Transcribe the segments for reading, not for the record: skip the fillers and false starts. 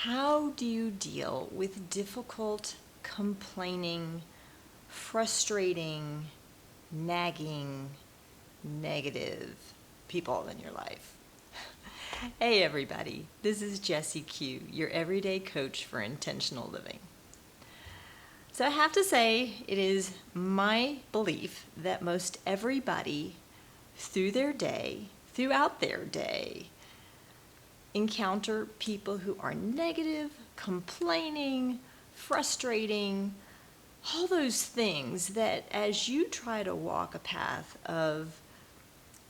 How do you deal with difficult, complaining, frustrating, nagging, negative people in your life? Hey everybody, this is Jessie Q, your everyday coach for intentional living. So I have to say, it is my belief that most everybody throughout their day, encounter people who are negative, complaining, frustrating, all those things that as you try to walk a path of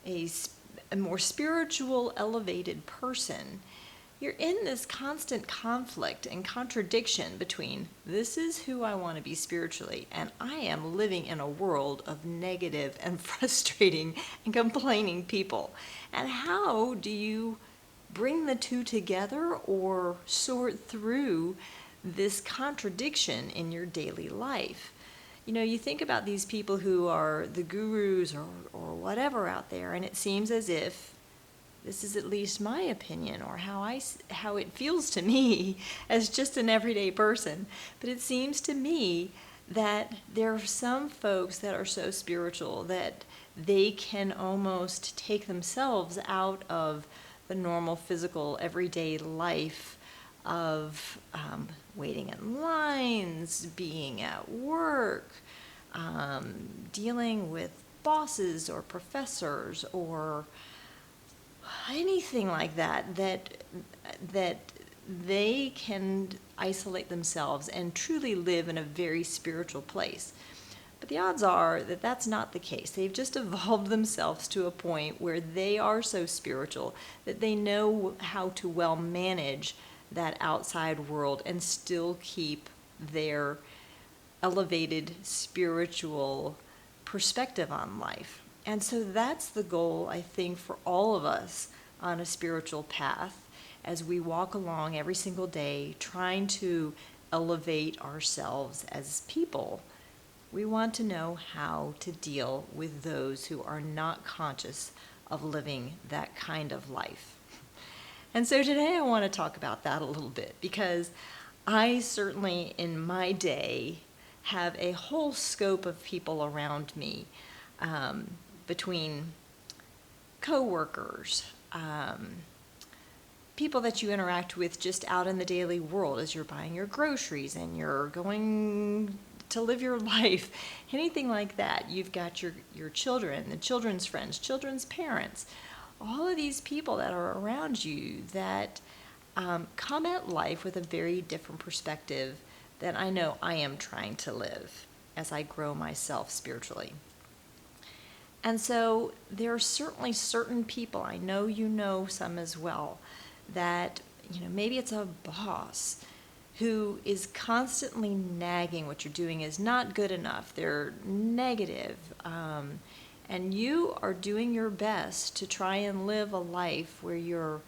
a more spiritual, elevated person, you're in this constant conflict and contradiction between this is who I want to be spiritually, and I am living in a world of negative and frustrating and complaining people. And how do you bring the two together or sort through this contradiction in your daily life? You know, you think about these people who are the gurus or whatever out there, and it seems as if this is at least my opinion or how it feels to me as just an everyday person. But it seems to me that there are some folks that are so spiritual that they can almost take themselves out of the normal physical everyday life of waiting in lines, being at work, dealing with bosses or professors or anything like that they can isolate themselves and truly live in a very spiritual place. But the odds are that that's not the case. They've just evolved themselves to a point where they are so spiritual that they know how to well manage that outside world and still keep their elevated spiritual perspective on life. And so that's the goal, I think, for all of us on a spiritual path as we walk along every single day trying to elevate ourselves as people. We want to know how to deal with those who are not conscious of living that kind of life. And so today I want to talk about that a little bit because I certainly in my day have a whole scope of people around me, between coworkers, people that you interact with just out in the daily world as you're buying your groceries and you're going to live your life, anything like that. You've got your children, the children's friends, children's parents, all of these people that are around you that come at life with a very different perspective than I know I am trying to live as I grow myself spiritually. And so there are certainly certain people, I know you know some as well, that, maybe it's a boss who is constantly nagging what you're doing is not good enough. They're negative. And you are doing your best to try and live a life where your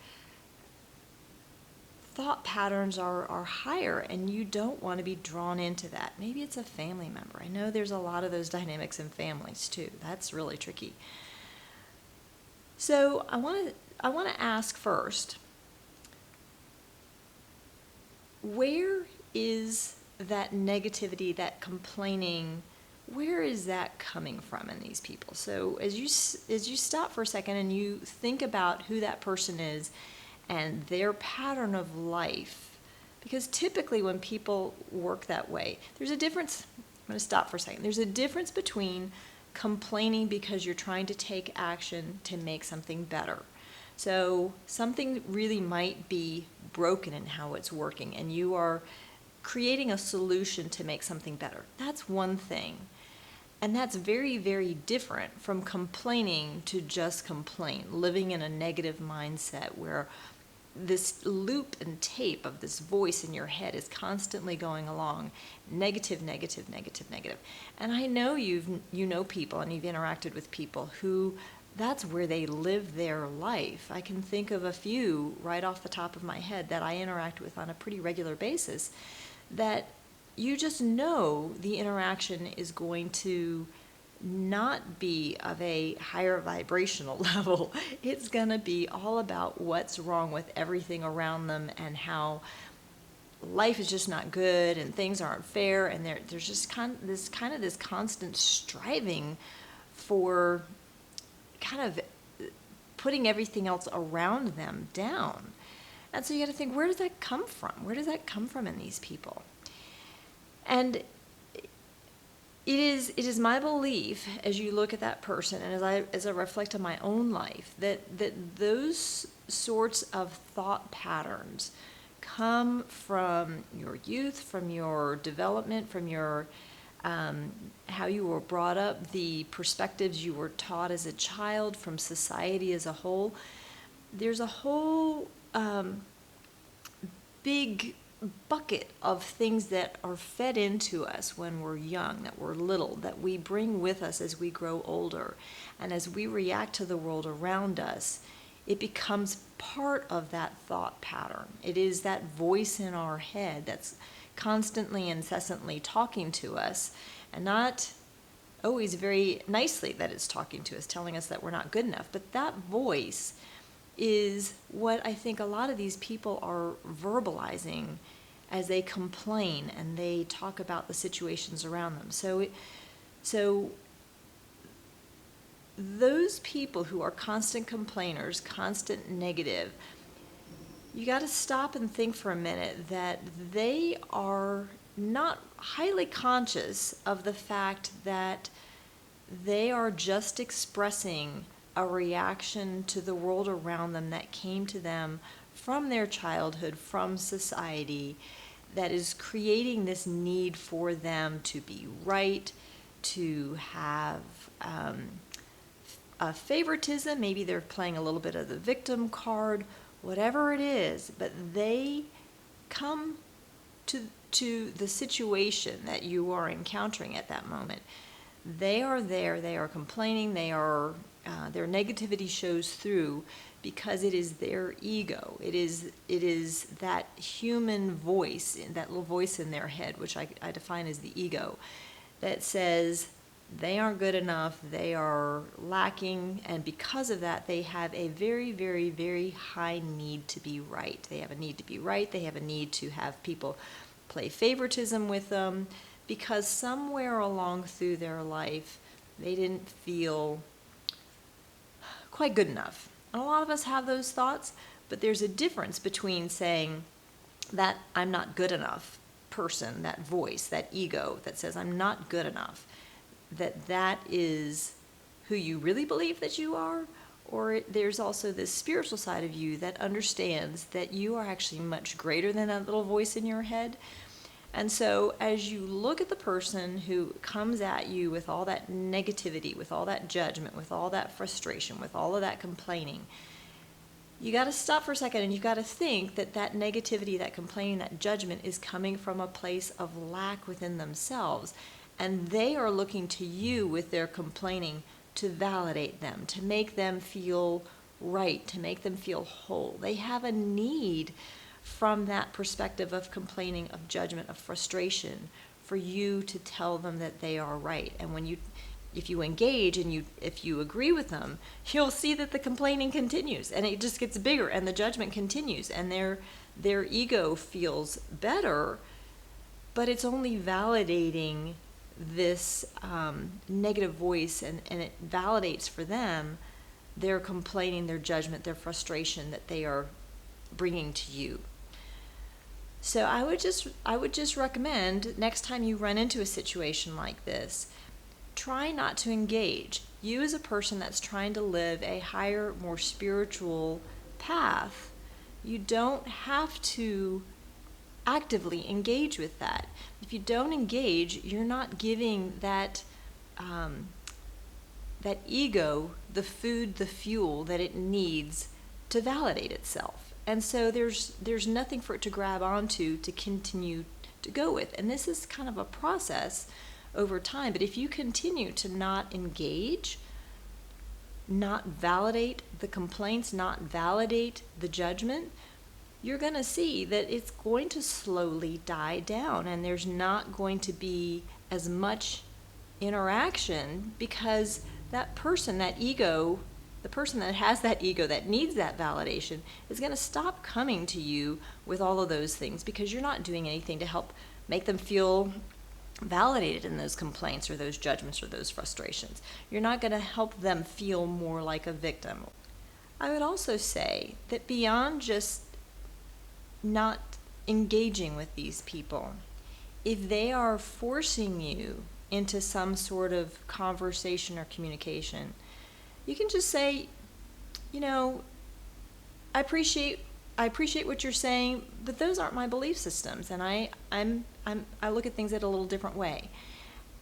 thought patterns are higher and you don't want to be drawn into that. Maybe it's a family member. I know there's a lot of those dynamics in families too. That's really tricky. So I want to ask first, where is that negativity, that complaining, where is that coming from in these people? So as you stop for a second and you think about who that person is and their pattern of life, because typically when people work that way, there's a difference. I'm going to stop for a second. There's a difference between complaining because you're trying to take action to make something better. So something really might be broken in how it's working, and you are creating a solution to make something better. That's one thing. And that's very, very different from complaining to just complain, living in a negative mindset where this loop and tape of this voice in your head is constantly going along, negative, negative, negative, negative. And I know you know people and you've interacted with people who that's where they live their life. I can think of a few right off the top of my head that I interact with on a pretty regular basis that you just know the interaction is going to not be of a higher vibrational level. It's going to be all about what's wrong with everything around them and how life is just not good and things aren't fair, and there's just this constant striving for kind of putting everything else around them down. And so you got to think, where does that come from? Where does that come from in these people? And it is my belief, as you look at that person, and as I reflect on my own life, that those sorts of thought patterns come from your youth, from your development, from your how you were brought up, the perspectives you were taught as a child, from society as a whole. There's a whole big bucket of things that are fed into us when we're young, that we're little, that we bring with us as we grow older. And as we react to the world around us, it becomes part of that thought pattern. It is that voice in our head that's constantly, incessantly talking to us, and not always very nicely that it's talking to us, telling us that we're not good enough. But that voice is what I think a lot of these people are verbalizing as they complain and they talk about the situations around them. So those people who are constant complainers, constant negative, you got to stop and think for a minute that they are not highly conscious of the fact that they are just expressing a reaction to the world around them that came to them from their childhood, from society, that is creating this need for them to be right, to have a favoritism. Maybe they're playing a little bit of the victim card, whatever it is, but they come to the situation that you are encountering at that moment. They are there, they are complaining, their negativity shows through because it is their ego. It is that human voice, that little voice in their head, which I define as the ego, that says they aren't good enough, they are lacking, and because of that, they have a very, very, very high need to be right. They have a need to be right, they have a need to have people play favoritism with them, because somewhere along through their life, they didn't feel quite good enough. And a lot of us have those thoughts, but there's a difference between saying that I'm not good enough person, that voice, that ego that says I'm not good enough, that is who you really believe that you are, or there's also this spiritual side of you that understands that you are actually much greater than that little voice in your head. And so as you look at the person who comes at you with all that negativity, with all that judgment, with all that frustration, with all of that complaining, you got to stop for a second and you got to think that that negativity, that complaining, that judgment is coming from a place of lack within themselves. And they are looking to you with their complaining to validate them, to make them feel right, to make them feel whole. They have a need from that perspective of complaining, of judgment, of frustration, for you to tell them that they are right. And if you engage and if you agree with them, you'll see that the complaining continues and it just gets bigger and the judgment continues and their ego feels better, but it's only validating this negative voice and it validates for them their complaining, their judgment, their frustration that they are bringing to you. So I would just recommend next time you run into a situation like this, try not to engage. You as a person that's trying to live a higher, more spiritual path, you don't have to actively engage with that. If you don't engage, you're not giving that that ego the food, the fuel that it needs to validate itself. And so there's nothing for it to grab onto to continue to go with. And this is kind of a process over time. But if you continue to not engage, not validate the complaints, not validate the judgment, you're going to see that it's going to slowly die down and there's not going to be as much interaction because that person, that ego, the person that has that ego that needs that validation is going to stop coming to you with all of those things because you're not doing anything to help make them feel validated in those complaints or those judgments or those frustrations. You're not going to help them feel more like a victim. I would also say that beyond just not engaging with these people, if they are forcing you into some sort of conversation or communication, you can just say, I appreciate what you're saying, but those aren't my belief systems, and I look at things in a little different way.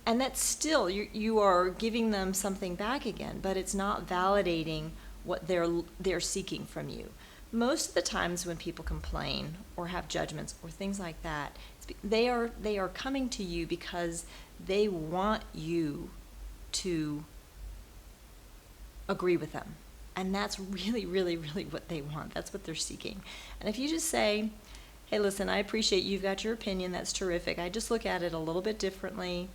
And that's still, you are giving them something back again, but it's not validating what they're seeking from you. Most of the times when people complain or have judgments or things like that, they are coming to you because they want you to agree with them. And that's really, really, really what they want. That's what they're seeking. And if you just say, hey, listen, I appreciate you've got your opinion. That's terrific. I just look at it a little bit differently.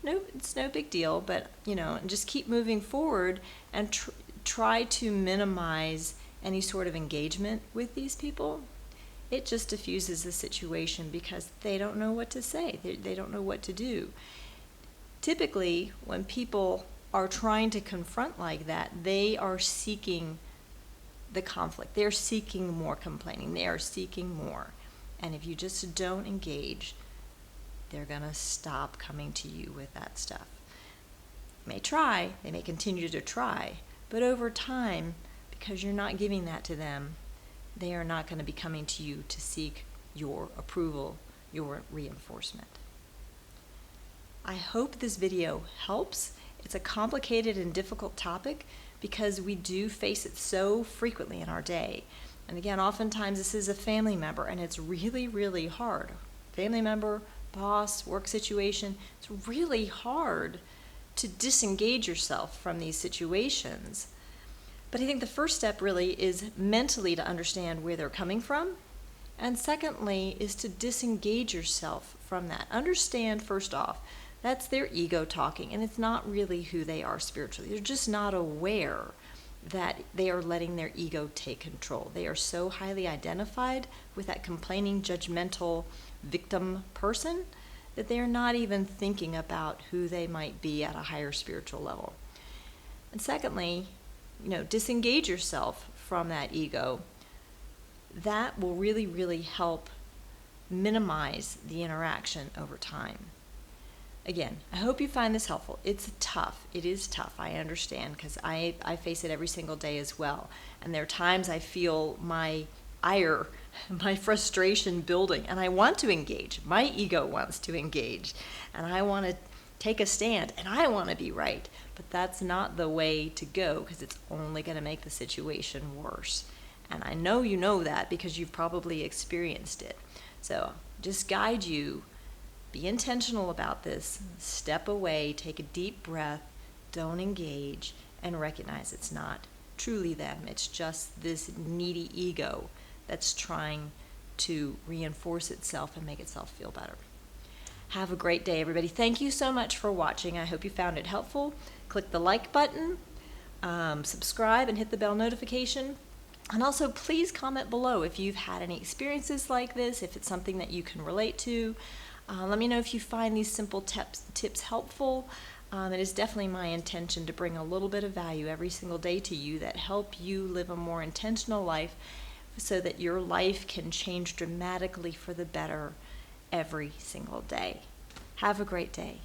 No, it's no big deal, but, and just keep moving forward and try to minimize any sort of engagement with these people. It just diffuses the situation because they don't know what to say. They don't know what to do. Typically, when people are trying to confront like that, they are seeking the conflict. They're seeking more complaining. They are seeking more. And if you just don't engage, they're going to stop coming to you with that stuff. They may try, they may continue to try, but over time, because you're not giving that to them, they are not going to be coming to you to seek your approval, your reinforcement. I hope this video helps. It's a complicated and difficult topic because we do face it so frequently in our day. And again, oftentimes this is a family member, and it's really, really hard. Family member, boss, work situation, it's really hard to disengage yourself from these situations. But I think the first step really is mentally to understand where they're coming from. And secondly is to disengage yourself from that. Understand, first off, that's their ego talking, and it's not really who they are spiritually. They're just not aware that they are letting their ego take control. They are so highly identified with that complaining, judgmental victim person that they are not even thinking about who they might be at a higher spiritual level. And secondly, disengage yourself from that ego. That will really, really help minimize the interaction over time. Again, I hope you find this helpful. It's tough. It is tough. I understand because I face it every single day as well. And there are times I feel my ire, my frustration building, and I want to engage. My ego wants to engage, and I want to take a stand, and I want to be right. But that's not the way to go because it's only going to make the situation worse. And I know you know that because you've probably experienced it. So just guide you. Be intentional about this. Step away, take a deep breath, don't engage, and recognize it's not truly them. It's just this needy ego that's trying to reinforce itself and make itself feel better. Have a great day, everybody. Thank you so much for watching. I hope you found it helpful. Click the like button, subscribe, and hit the bell notification. And also, please comment below if you've had any experiences like this, if it's something that you can relate to. Let me know if you find these simple tips helpful. It is definitely my intention to bring a little bit of value every single day to you that help you live a more intentional life so that your life can change dramatically for the better every single day. Have a great day.